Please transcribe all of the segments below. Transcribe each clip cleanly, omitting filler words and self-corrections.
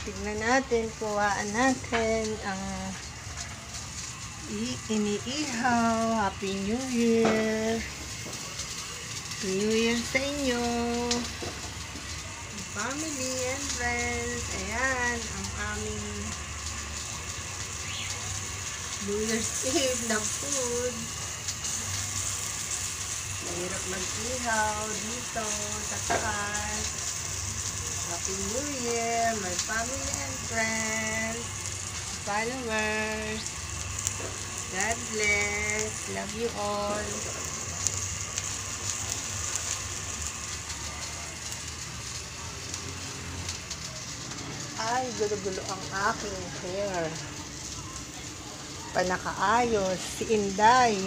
Tignan natin, kuhaan natin ang iniihaw. Happy New Year! Happy New Year sa inyo! Family and friends. Ayan, ang aming New Year's Eve na food. Mahirap mag-ihaw dito sa taas. Happy New Year, my family and friends, followers. God bless. Love you all. Ay, gulo-gulo ang aking hair. Panakaayos, si Inday.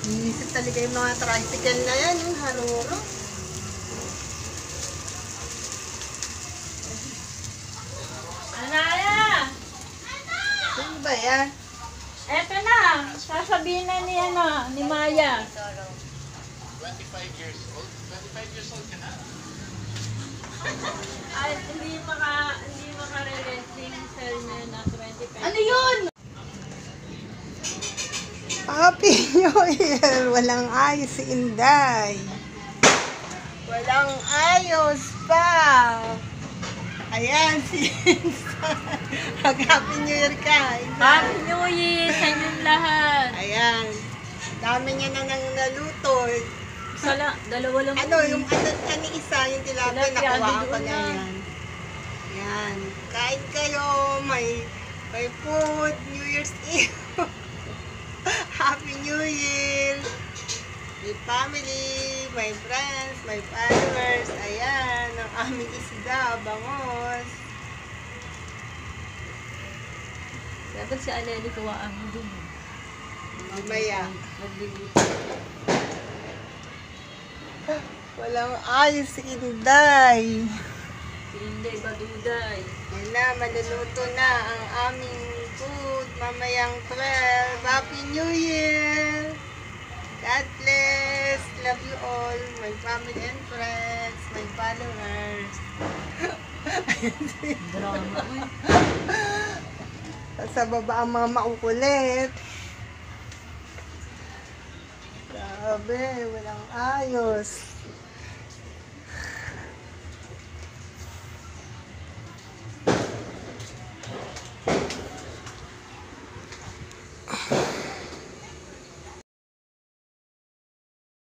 Inisip talaga yung mga tricycle na yan, yung haruro. Anaya! Sino ba yan? Eto na! Sasabihin na ni Maya. 25 years old? 25 years old ka na? Ay, hindi maka-release yung cell niya na 25. Ano yun? Happy New Year! Walang ayos si Inday. Walang ayos pa. Ayan si Inday. Happy New Year ka, Inday. Happy New Year sa inyong lahat! Ayan. Dami niya na nang naluto. Dalawa lang. Ano, yung ano isa, yung tilapia, Tilapia, nakuhaan ko doon na na. yan. Yan. Kain kayo, may food, New Year's Eve. Happy New Year! My family, my friends, my followers. Ayan, ang aming isda, bangos. Dapat si Aleli kawaan mo dun. Mamaya. Nagluluto. Walang ayos si Inday. Si Inday Baduday. Yan na, maluluto na ang aming food. Mamayang 12. Happy New Year! God bless! Love you all, my family and friends, my followers. Drama mo. Sa baba ang mga makukulit. Grabe, walang ayos.